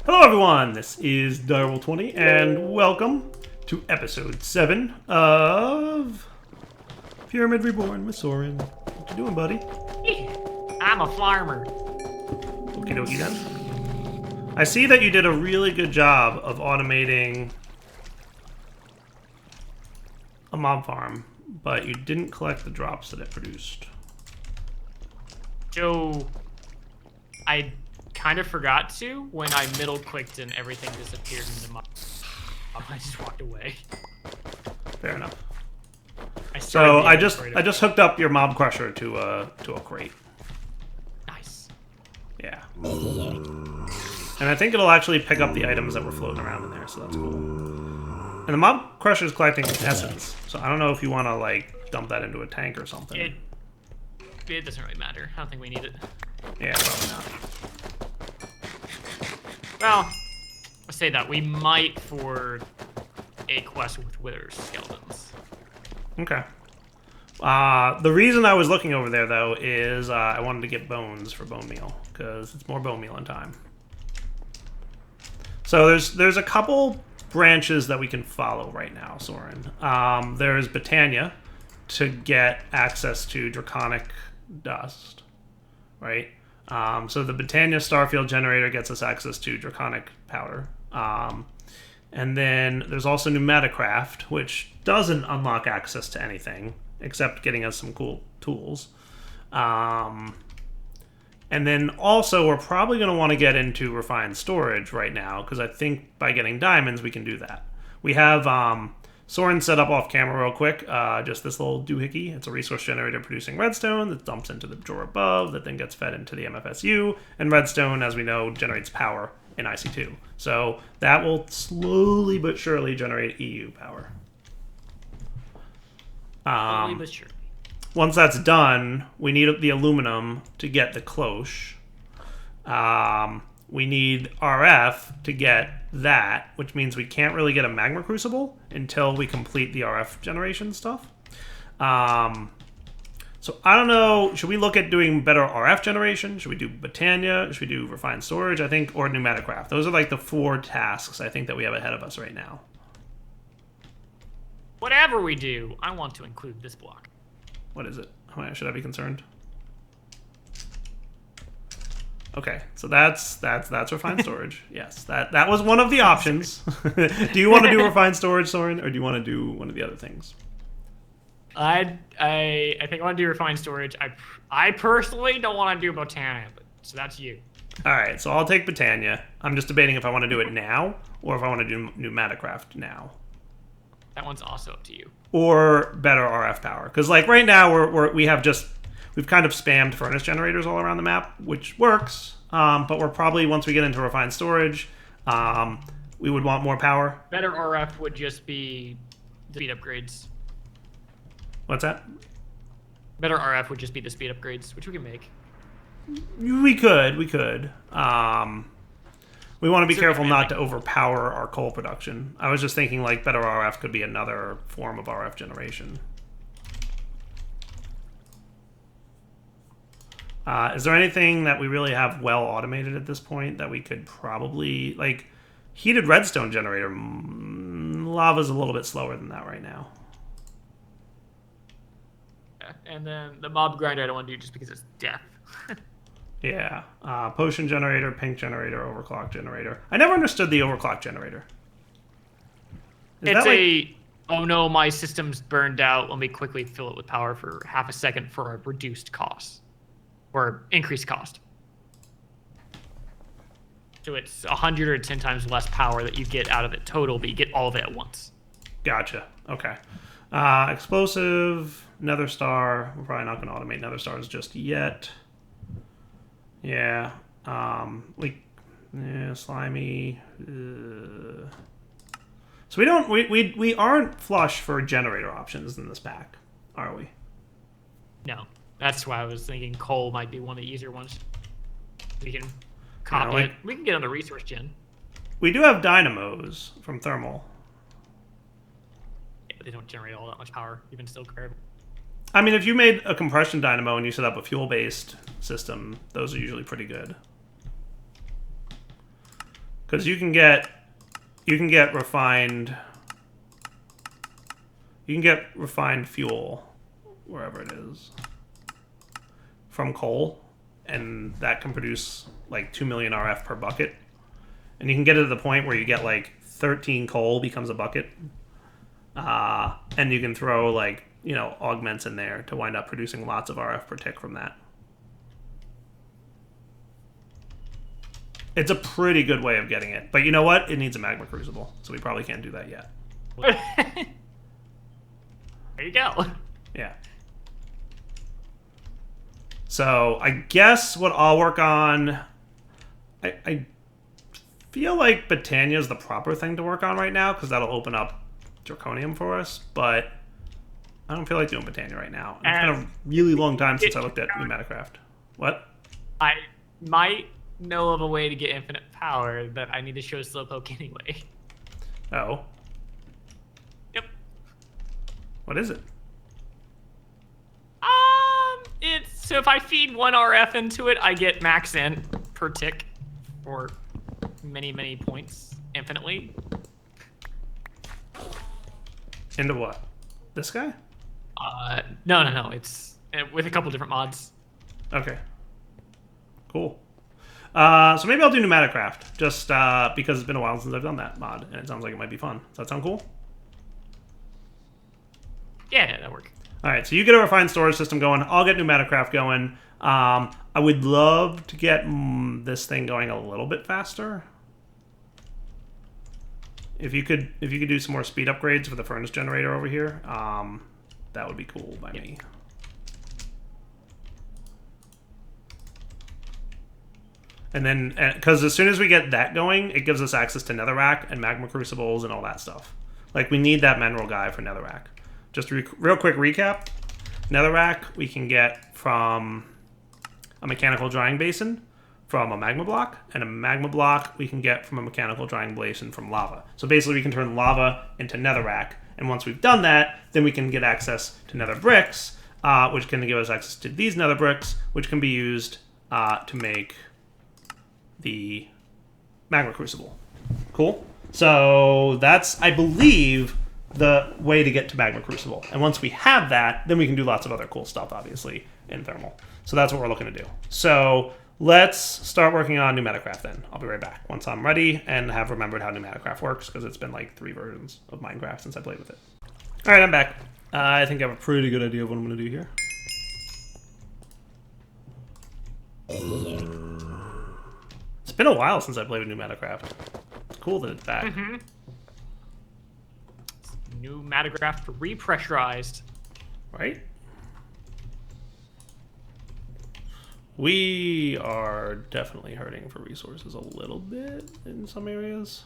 Hello everyone, this is Direwolf20 and welcome to episode 7 of Pyramid Reborn with Soren. What you doing, buddy? I'm a farmer. Okie dokie then. I see that you did a really good job of automating a mob farm, but you didn't collect the drops that it produced. So, I kind of forgot to when I middle clicked and everything disappeared in the mob. I just walked away. Fair enough. So I just hooked up your mob crusher to a crate. Nice. Yeah. And I think it'll actually pick up the items that were floating around in there, so that's cool. And the mob crusher is collecting essence, so I don't know if you want to like dump that into a tank or something. It doesn't really matter. I don't think we need it. Yeah, probably not. Well, I say that we might for a quest with wither skeletons. Okay. The reason I was looking over there though is I wanted to get bones for bone meal because it's more bone meal in time. So there's a couple branches that we can follow right now, Soren. There's Britannia to get access to draconic dust, right? So the Britannia Starfield generator gets us access to draconic powder. And then there's also Pneumaticraft, which doesn't unlock access to anything except getting us some cool tools. And then also we're probably going to want to get into refined storage right now because I think by getting diamonds we can do that. We have Soren set up off camera real quick, just this little doohickey. It's a resource generator producing redstone that dumps into the drawer above that then gets fed into the MFSU. And redstone, as we know, generates power in IC2. So that will slowly but surely generate EU power. Slowly but surely. Once that's done, we need the aluminum to get the cloche. We need RF to get that, which means we can't really get a magma crucible until we complete the RF generation stuff. So I don't know, should we look at doing better RF generation? Should we do Britannia? Should we do refined storage, I think, or Pneumaticraft? Those are like the 4 tasks I think that we have ahead of us right now. Whatever we do, I want to include this block. What is it? Should I be concerned? Okay, so that's refined storage. Yes, that was one of the options. Do you want to do refined storage, Soren, or do you want to do one of the other things? I think I want to do refined storage. I personally don't want to do Britannia, but so that's you. All right, so I'll take Britannia. I'm just debating if I want to do it now or if I want to do Pneumaticraft now. That one's also up to you. Or better RF power, because like right now we've kind of spammed furnace generators all around the map, which works. But we're probably, once we get into refined storage, we would want more power. Better RF would just be the speed upgrades. What's that? Better RF would just be the speed upgrades, which we can make. We could. We want to be careful not to overpower our coal production. I was just thinking like better RF could be another form of RF generation. Is there anything that we really have well automated at this point that we could probably, like, heated redstone generator? Lava's a little bit slower than that right now. Yeah, and then the mob grinder I don't want to do just because it's death. Yeah. Potion generator, pink generator, overclock generator. I never understood the overclock generator. Oh no, my system's burned out. Let me quickly fill it with power for half a second for a reduced cost. Or increased cost. So it's 110 times less power that you get out of it total, but you get all of it at once. Gotcha. Okay. Explosive, nether star. We're probably not going to automate nether stars just yet. Yeah. Slimy. So we aren't flush for generator options in this pack, are we? No. That's why I was thinking coal might be one of the easier ones. We can copy it. We can get on the resource gen. We do have dynamos from thermal. Yeah, but they don't generate all that much power, even still comparable. I mean, if you made a compression dynamo and you set up a fuel-based system, those are usually pretty good. Because you can get refined fuel wherever it is from coal, and that can produce like 2 million RF per bucket. And you can get it to the point where you get like 13 coal becomes a bucket. And you can throw like, you know, augments in there to wind up producing lots of RF per tick from that. It's a pretty good way of getting it. But you know what? It needs a magma crucible, so we probably can't do that yet. There you go. Yeah. So I guess what I'll work on... I feel like Britannia is the proper thing to work on right now, because that'll open up Draconium for us, but I don't feel like doing Britannia right now. It's been a really long time since I looked at Pneumaticraft. What? I might know of a way to get infinite power that I need to show Slowpoke anyway. Oh. Yep. What is it? It's so if I feed 1 RF into it, I get max in per tick for many points infinitely. Into what? This guy? No. It's with a couple different mods. Okay. Cool. So maybe I'll do Pneumaticraft, just because it's been a while since I've done that mod, and it sounds like it might be fun. Does that sound cool? Yeah, that works. All right, so you get a refined storage system going. I'll get Pneumaticraft going. I would love to get this thing going a little bit faster. If you could do some more speed upgrades for the furnace generator over here, that would be cool by me. And then, because as soon as we get that going, it gives us access to Netherrack and Magma Crucibles and all that stuff. Like, we need that mineral guy for Netherrack. Just real quick recap. Netherrack we can get from a mechanical drying basin, from a magma block, and a magma block we can get from a mechanical drying basin from lava. So basically we can turn lava into Netherrack, and once we've done that, then we can get access to Nether bricks, which can give us access to these Nether bricks, which can be used to make the magma crucible. Cool. So that's, I believe, the way to get to magma crucible. And once we have that, then we can do lots of other cool stuff, obviously, in thermal. So that's what we're looking to do. So let's start working on Pneumaticraft then. I'll be right back once I'm ready and have remembered how Pneumaticraft works, because it's been like 3 versions of Minecraft since I played with it. All right, I'm back. I think I have a pretty good idea of what I'm going to do here. It's been a while since I played with Pneumaticraft. It's cool that it's back. Mm-hmm. Pneumaticraft repressurized. Right? We are definitely hurting for resources a little bit in some areas.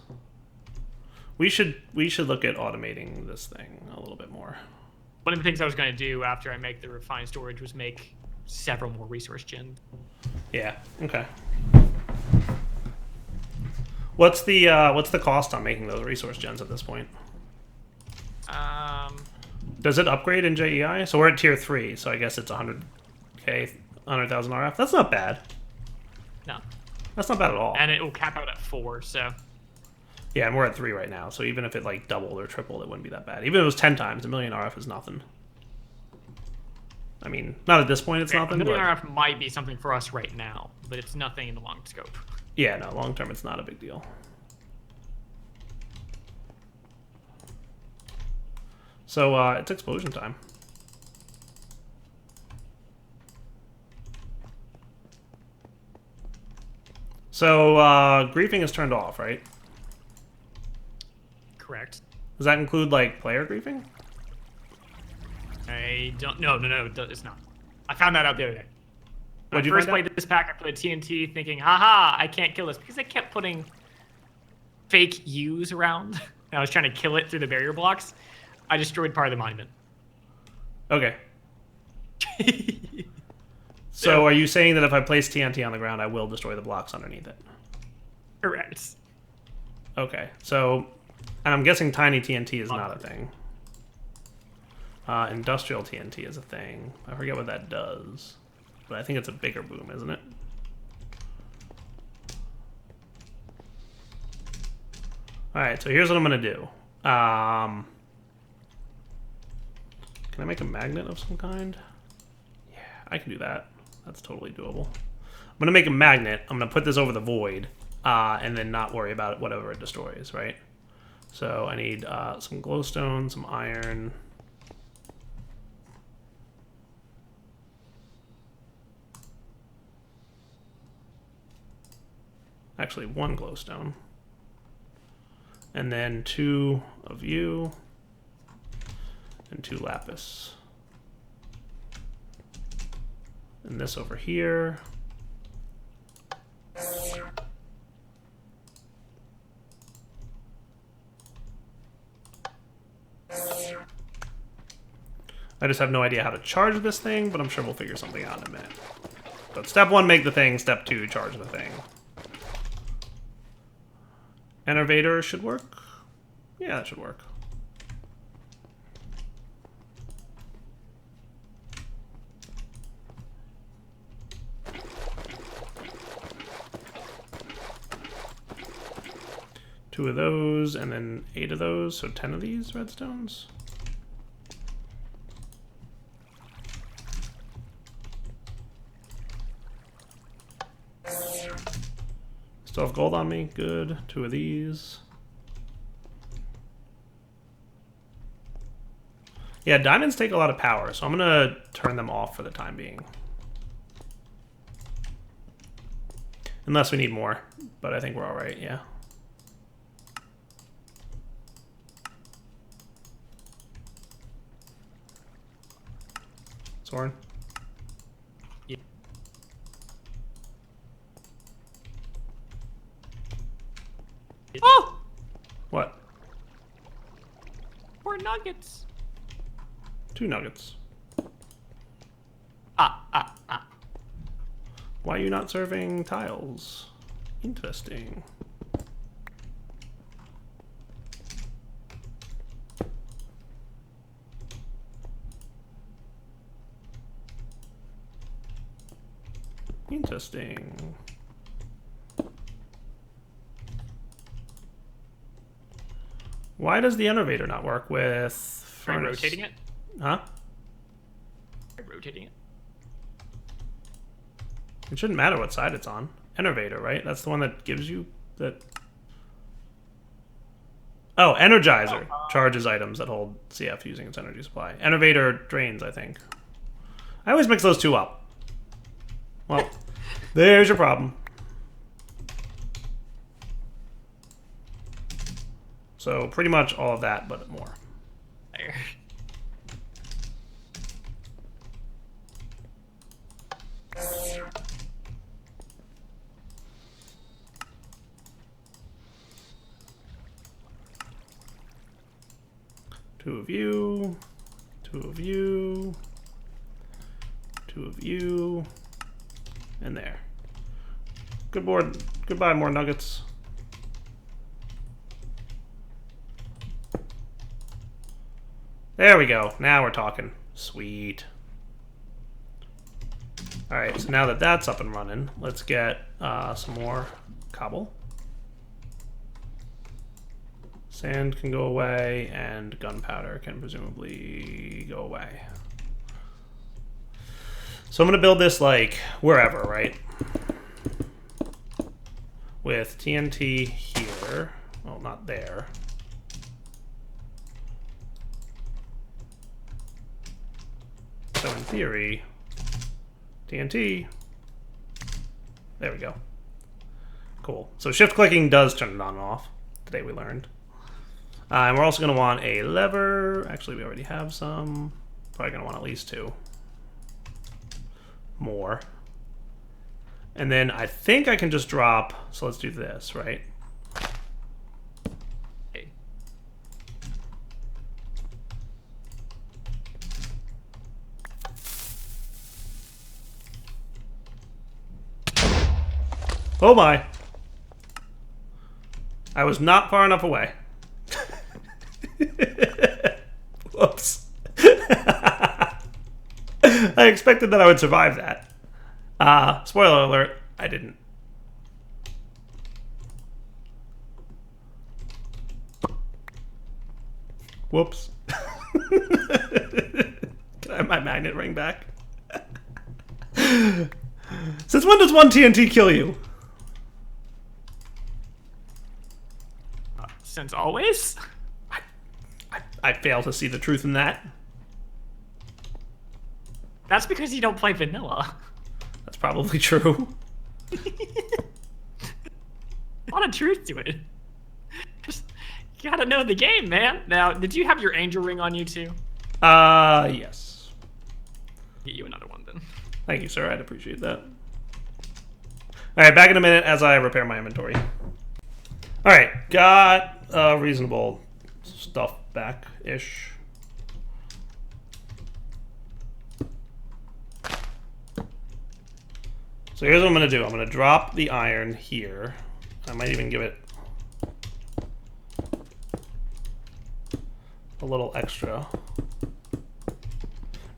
We should look at automating this thing a little bit more. One of the things I was going to do after I make the refined storage was make several more resource gens. Yeah. Okay. What's the cost on making those resource gens at this point? Does it upgrade in JEI? So we're at tier 3, so I guess it's 100k, 100,000 RF. That's not bad. No. That's not bad at all. And it will cap out at 4, so. Yeah, and we're at 3 right now, so even if it like doubled or tripled, it wouldn't be that bad. Even if it was 10 times, a million RF is nothing. I mean, not at this point it's nothing. A million but... RF might be something for us right now, but it's nothing in the long scope. Yeah, no, long term it's not a big deal. So, it's explosion time. So, griefing is turned off, right? Correct. Does that include, like, player griefing? I don't... No, it's not. I found that out the other day. When I first played this pack, I put a TNT thinking, haha, I can't kill this, because I kept putting fake U's around. I was trying to kill it through the barrier blocks. I destroyed part of the monument. Okay. So are you saying that if I place TNT on the ground, I will destroy the blocks underneath it? Correct. Okay, so... And I'm guessing tiny TNT is not a thing. Industrial TNT is a thing. I forget what that does. But I think it's a bigger boom, isn't it? Alright, so here's what I'm going to do. Can I make a magnet of some kind? Yeah, I can do that. That's totally doable. I'm going to make a magnet. I'm going to put this over the void, and then not worry about it, whatever it destroys, right? So I need some glowstone, some iron. Actually, 1 glowstone. And then 2 of you. And 2 lapis. And this over here. I just have no idea how to charge this thing, but I'm sure we'll figure something out in a minute. But step 1, make the thing. Step 2, charge the thing. Enervator should work. Yeah, that should work. Two of those, and then 8 of those, so 10 of these redstones. Still have gold on me. Good. 2 of these. Yeah, diamonds take a lot of power, so I'm going to turn them off for the time being. Unless we need more, but I think we're all right, yeah. Soren? Yeah. Oh! What? 4 nuggets. 2 nuggets. Ah. Why are you not serving tiles? Interesting. Interesting. Why does the innovator not work with furnace? Try rotating it? Huh? Try rotating it? It shouldn't matter what side it's on. Innovator, right? That's the one that gives you that. Oh, Energizer charges items that hold CF using its energy supply. Innovator drains, I think. I always mix those two up. Well, there's your problem. So pretty much all of that, but more. There. Two of you, 2 of you, 2 of you, and there. Good board. Goodbye, more nuggets. There we go. Now we're talking. Sweet. All right, so now that that's up and running, let's get some more cobble. Sand can go away, and gunpowder can presumably go away. So I'm going to build this, like, wherever, right? With TNT here. Well, not there. So in theory, TNT. There we go. Cool. So shift clicking does turn it on and off. Today we learned. And we're also going to want a lever. Actually, we already have some. Probably going to want at least 2 more. And then I think I can just drop. So let's do this, right? Okay. Oh my. I was not far enough away. Whoops. I expected that I would survive that. Spoiler alert, I didn't. Whoops. Can I have my magnet ring back? Since when does one TNT kill you? Since always? I fail to see the truth in that. That's because you don't play vanilla. That's probably true. A lot of truth to it. Just, you gotta know the game, man. Now, did you have your angel ring on you too? Yes. Get you another one then. Thank you, sir. I'd appreciate that. Alright, back in a minute as I repair my inventory. Alright, got reasonable stuff back-ish. So here's what I'm going to do. I'm going to drop the iron here. I might even give it a little extra.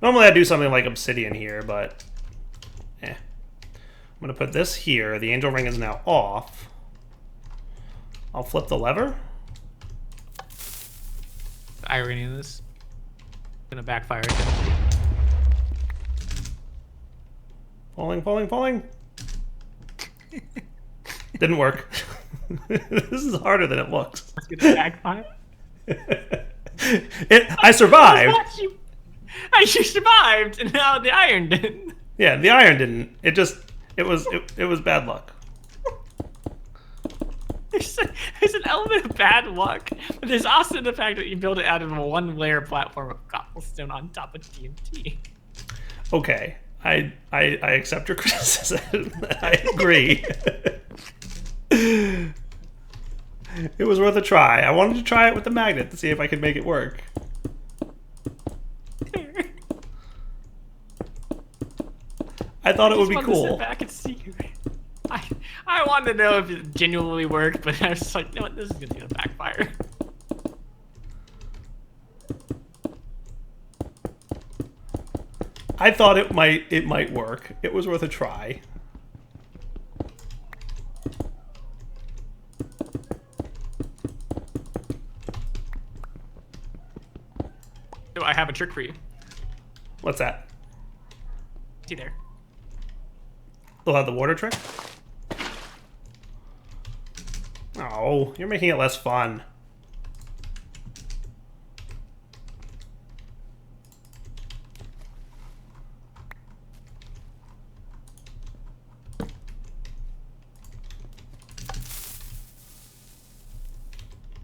Normally I do something like obsidian here, but I'm going to put this here. The angel ring is now off. I'll flip the lever. The irony of this is gonna backfire. Falling. Didn't work. This is harder than it looks. It's gonna backfire. I survived. You survived, and now the iron didn't. Yeah, the iron didn't. It was bad luck. There's an element of bad luck, but there's also the fact that you build it out of a one-layer platform of cobblestone on top of TNT. Okay, I accept your criticism. I agree. It was worth a try. I wanted to try it with the magnet to see if I could make it work. I thought it would be cool. Sit back and see. I wanted to know if it genuinely worked, but I was just like, you know what, this is gonna backfire. I thought it might work. It was worth a try. So I have a trick for you. What's that? See there. They'll have the water trick? Oh, you're making it less fun.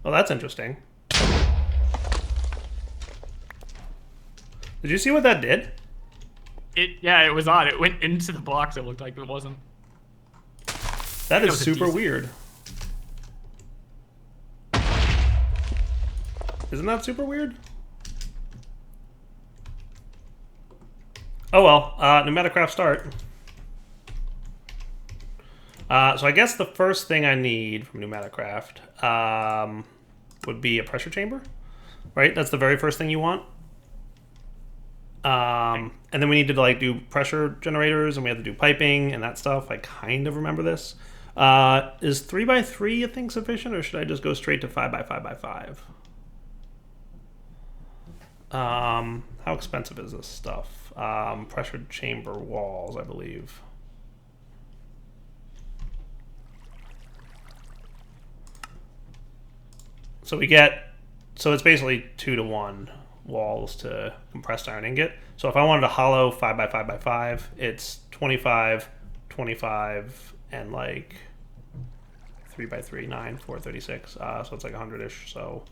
Well, that's interesting. Did you see what that did? Yeah, it was odd. It went into the blocks. It looked like it wasn't. That is super weird. Isn't that super weird? Oh well, Pneumaticraft start. So I guess the first thing I need from Pneumaticraft would be a pressure chamber, right? That's the very first thing you want. And then we need to like do pressure generators, and we have to do piping and that stuff. I kind of remember this. Is 3x3 a thing sufficient, or should I just go straight to 5x5x5? How expensive is this stuff? Pressure chamber walls, I believe. So it's basically 2-to-1 walls to compressed iron ingot. So if I wanted a hollow 5x5x5, it's 25, 25, and like 3x3, 9, 4, 36. So it's like 100-ish. So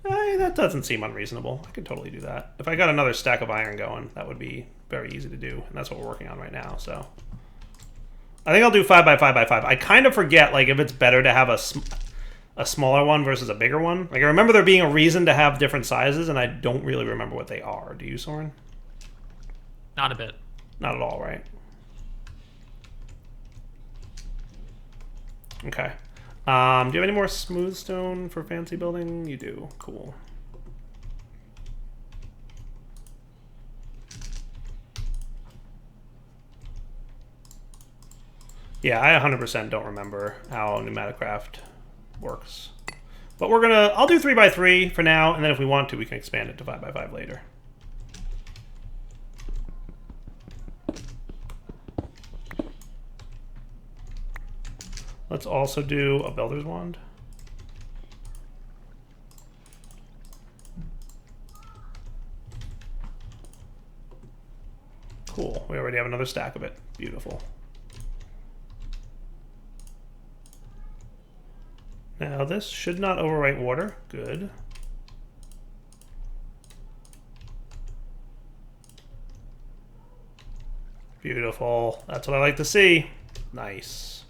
that doesn't seem unreasonable. I could totally do that. If I got another stack of iron going, that would be very easy to do, and that's what we're working on right now. So I think I'll do 5x5x5. I kind of forget like if it's better to have a smaller one versus a bigger one. Like I remember there being a reason to have different sizes, and I don't really remember what they are. Do you, Soren? Not a bit. Not at all, right? Okay. Do you have any more smooth stone for fancy building? You do. Cool. Yeah, I 100% don't remember how Pneumaticraft works. But I'll do 3x3 for now, and then if we want to, we can expand it to 5x5 later. Let's also do a builder's wand. Cool. We already have another stack of it. Beautiful. Now this should not overwrite water. Good. Beautiful. That's what I like to see. Nice.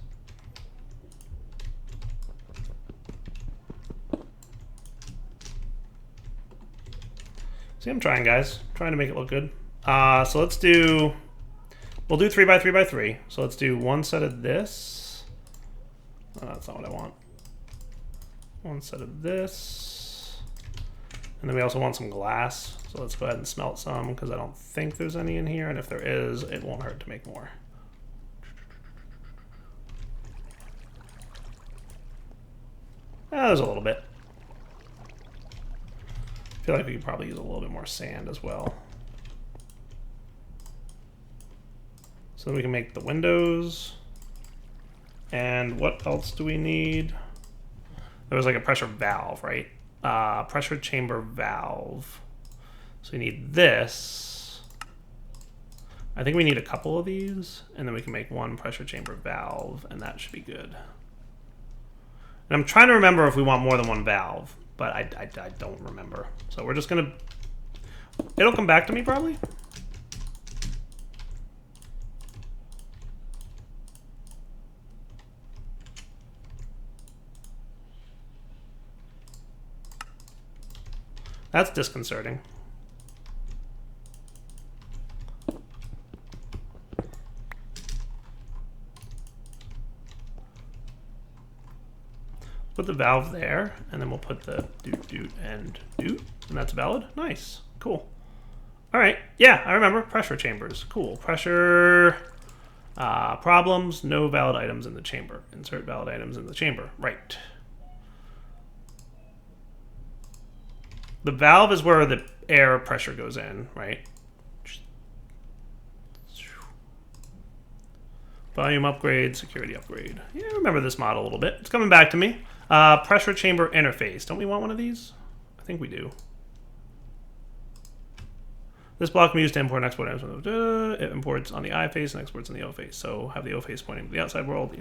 See, I'm trying, guys. I'm trying to make it look good. So we'll do 3x3x3. So let's do one set of this. Oh, that's not what I want. One set of this. And then we also want some glass. So let's go ahead and smelt some because I don't think there's any in here. And if there is, it won't hurt to make more. There's a little bit. I feel like we could probably use a little bit more sand as well. So we can make the windows. And what else do we need? There was like a pressure valve, right? Pressure chamber valve. So we need this. I think we need a couple of these, and then we can make one pressure chamber valve, and that should be good. And I'm trying to remember if we want more than one valve, but I don't remember. So we're just gonna, it'll come back to me probably. That's disconcerting. Put the valve there, and then we'll put the doot and doot, and that's valid. Nice, cool. All right, yeah, I remember pressure chambers. Cool, pressure problems. No valid items in the chamber. Insert valid items in the chamber. Right. The valve is where the air pressure goes in, right? Volume upgrade, security upgrade. Yeah, I remember this model a little bit. It's coming back to me. Pressure chamber interface. Don't we want one of these? I think we do. This block can be used to import and export items. It imports on the I face and exports on the O face. So have the O face pointing to the outside world.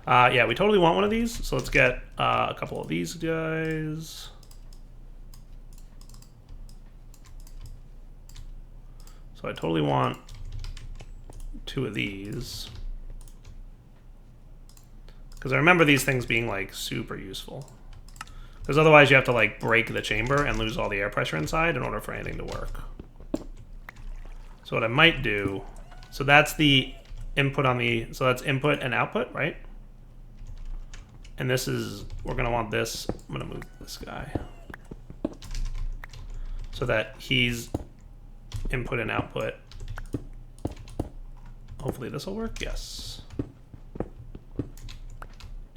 Yeah, we totally want one of these. So let's get a couple of these guys. So I totally want 2 of these. Because I remember these things being like super useful. Because otherwise you have to like break the chamber and lose all the air pressure inside in order for anything to work. So what I might do, so that's the input on the, so that's input and output, right? And this is, we're gonna want this, I'm gonna move this guy. So that he's input and output. Hopefully this will work, yes.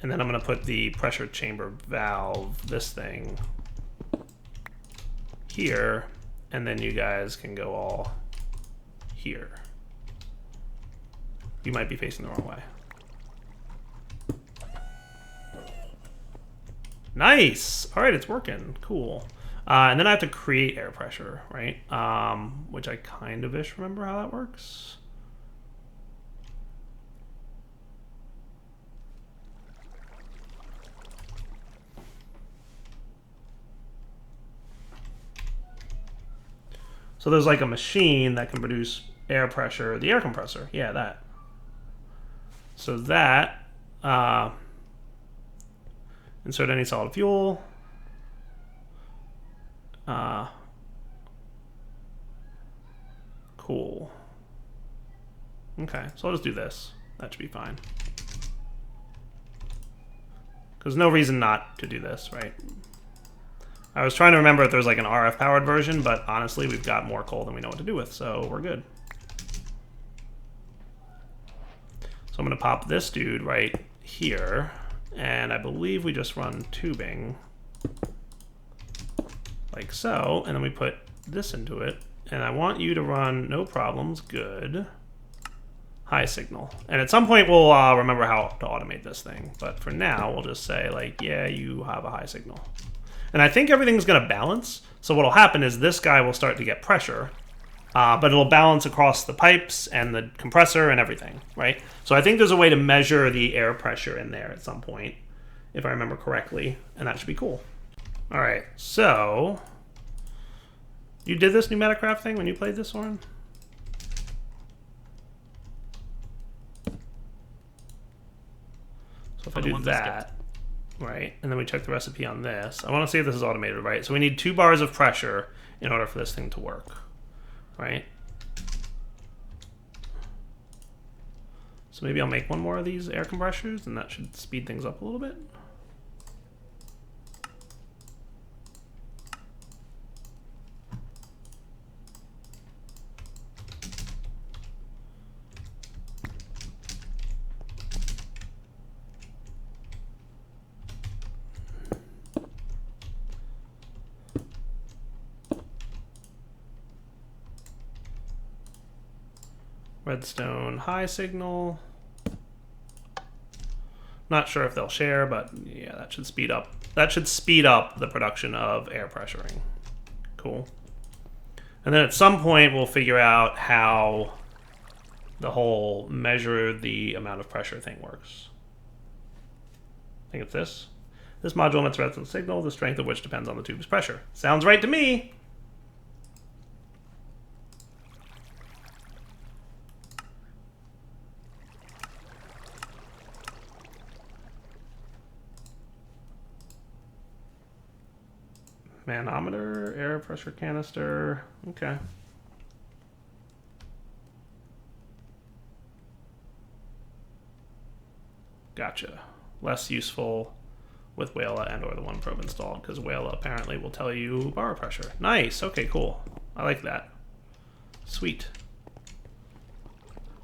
And then I'm gonna put the pressure chamber valve, this thing, here, and then you guys can go all here. You might be facing the wrong way. Nice! All right, it's working, cool. And then I have to create air pressure, right? Which I kind of-ish remember how that works. So there's like a machine that can produce air pressure, the air compressor, yeah, that. So that, insert any solid fuel. Cool. Okay, so I'll just do this. That should be fine. Because no reason not to do this, right? I was trying to remember if there's like an RF powered version, but honestly, we've got more coal than we know what to do with, so we're good. So I'm gonna pop this dude right here, And I believe we just run tubing like so, and then we put this into it. And I want you to run no problems, good, high signal. And at some point we'll remember how to automate this thing. But for now, we'll just say like, yeah, you have a high signal. And I think everything's gonna balance. So what'll happen is this guy will start to get pressure, but it'll balance across the pipes and the compressor and everything, right? So I think there's a way to measure the air pressure in there at some point, if I remember correctly, and that should be cool. All right, so you did this pneumatic craft thing when you played this, Soren? So if I do that, right, and then we check the recipe on this, I want to see if this is automated, right? So we need 2 bars of pressure in order for this thing to work, right? So maybe I'll make one more of these air compressors, and that should speed things up a little bit. Redstone high signal. Not sure if they'll share, but yeah, that should speed up. That should speed up the production of air pressuring. Cool. And then at some point we'll figure out how the whole measure the amount of pressure thing works. I think it's this. This module emits a redstone signal, the strength of which depends on the tube's pressure. Sounds right to me. Manometer, air pressure canister, okay. Gotcha. Less useful with Whala and or the one probe installed, because Whala apparently will tell you bar pressure. Nice, okay, cool. I like that. Sweet.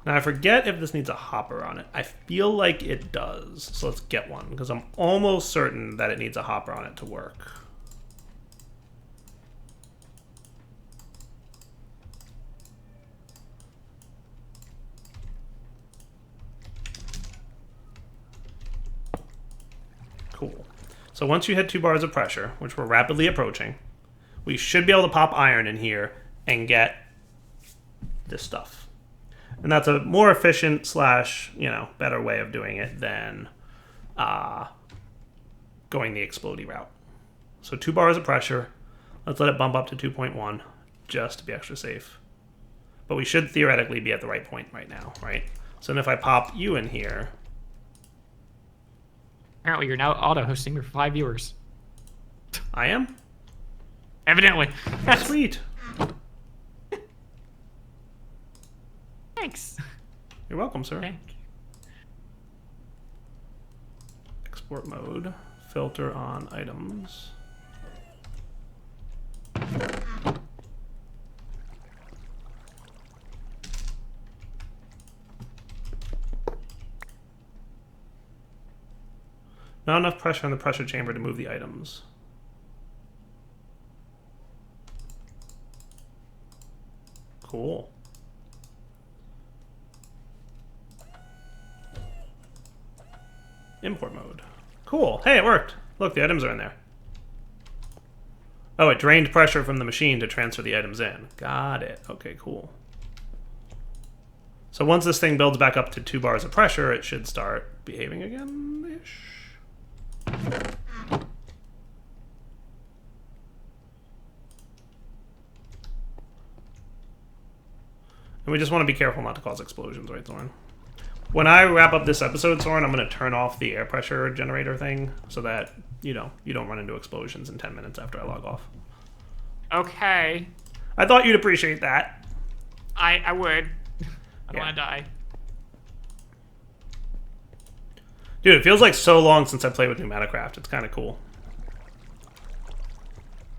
Now I forget if this needs a hopper on it. I feel like it does, so let's get one, because I'm almost certain that it needs a hopper on it to work. Cool. So once you hit 2 bars of pressure, which we're rapidly approaching, we should be able to pop iron in here and get this stuff. And that's a more efficient slash, better way of doing it than going the explodey route. So 2 bars of pressure. Let's let it bump up to 2.1 just to be extra safe. But we should theoretically be at the right point right now, right? So then if I pop you in here, apparently, you're now auto-hosting for 5 viewers. I am? Evidently. Sweet. Thanks. You're welcome, sir. Okay. Export mode. Filter on items. Not enough pressure in the pressure chamber to move the items. Cool. Import mode. Cool. Hey, it worked. Look, the items are in there. Oh, it drained pressure from the machine to transfer the items in. Got it. Okay, cool. So once this thing builds back up to 2 bars of pressure, it should start behaving again-ish. And we just want to be careful not to cause explosions, right, Soren? When I wrap up this episode, Soren, I'm going to turn off the air pressure generator thing so that, you don't run into explosions in 10 minutes after I log off. Okay. I thought you'd appreciate that. I would. I don't want to die. Dude, it feels like so long since I played with Pneumaticraft. It's kind of cool.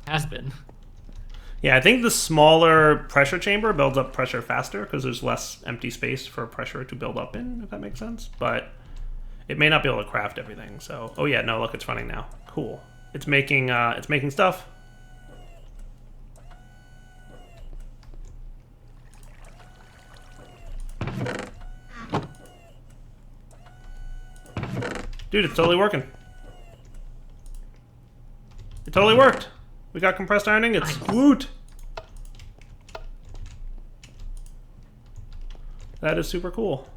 Has been. Yeah, I think the smaller pressure chamber builds up pressure faster because there's less empty space for pressure to build up in, if that makes sense. But It may not be able to craft everything, so... Oh yeah, no, look, it's running now. Cool. It's making stuff. Dude, it's totally working. It totally worked. We got compressed iron ingots. Nice. Woot! That is super cool.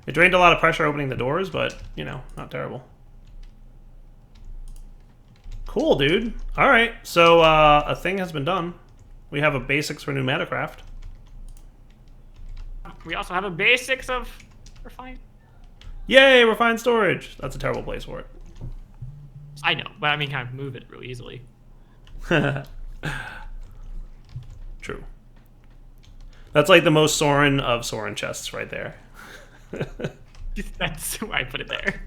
It drained a lot of pressure opening the doors, but, you know, not terrible. Cool, dude. Alright, so a thing has been done. We have a basics for Pneumaticraft. We also have a basics of refined. Yay, refined storage! That's a terrible place for it. I know, but I mean, kind of move it really easily. True. That's like the most Soren of Soren chests right there. That's why I put it there.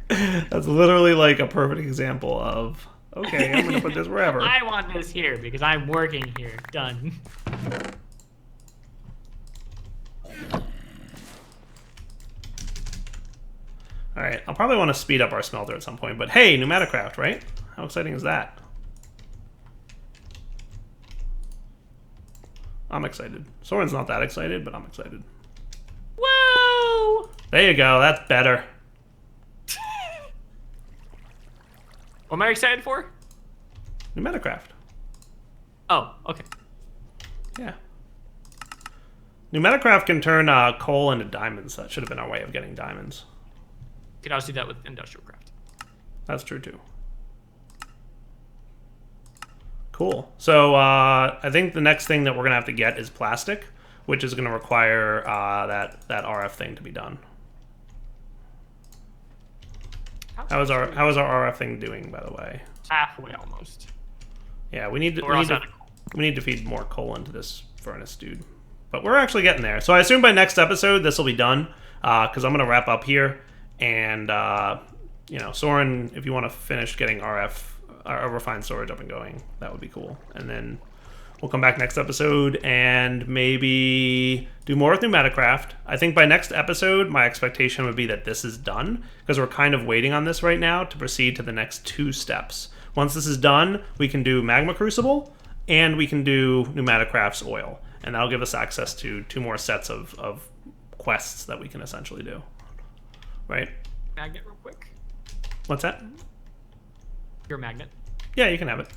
That's literally like a perfect example of, okay, I'm going to put this wherever. I want this here because I'm working here. Done. Alright, I'll probably want to speed up our smelter at some point, but hey, Pneumaticraft, right? How exciting is that? I'm excited. Soren's not that excited, but I'm excited. Whoa! There you go, that's better. What am I excited for? Pneumaticraft. Oh, okay. Yeah. Pneumaticraft can turn coal into diamonds. That should have been our way of getting diamonds. You could also do that with industrial craft. That's true too. Cool. So I think the next thing that we're gonna have to get is plastic, which is gonna require that RF thing to be done. How is our RF thing doing, by the way? Halfway almost. Yeah, we need to feed more coal into this furnace, dude. But we're actually getting there. So I assume by next episode this will be done, because I'm gonna wrap up here. And, you know, Soren, if you want to finish getting refined storage up and going, that would be cool. And then we'll come back next episode and maybe do more with Pneumaticraft. I think by next episode, my expectation would be that this is done, because we're kind of waiting on this right now to proceed to the next 2 steps. Once this is done, we can do Magma Crucible, and we can do Pneumaticraft's oil. And that'll give us access to 2 more sets of quests that we can essentially do. Right? Magnet real quick. What's that? Your magnet. Yeah, you can have it.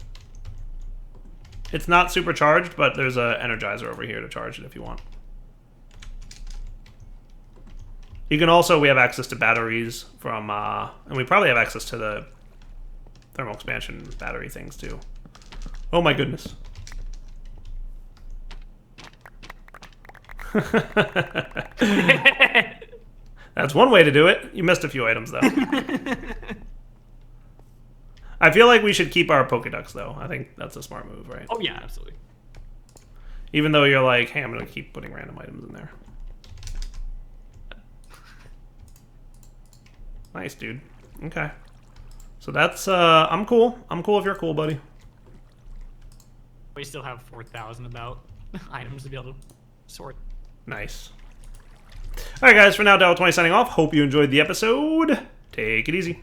It's not supercharged, but there's an energizer over here to charge it if you want. You can also, we have access to batteries from, and we probably have access to the thermal expansion battery things too. Oh my goodness. That's one way to do it. You missed a few items, though. I feel like we should keep our Pokédex, though. I think that's a smart move, right? Oh, yeah, absolutely. Even though you're like, hey, I'm going to keep putting random items in there. Nice, dude. Okay. So that's, I'm cool. I'm cool if you're cool, buddy. We still have 4,000 about items to be able to sort. Nice. All right, guys, for now, Dell20 signing off. Hope you enjoyed the episode. Take it easy.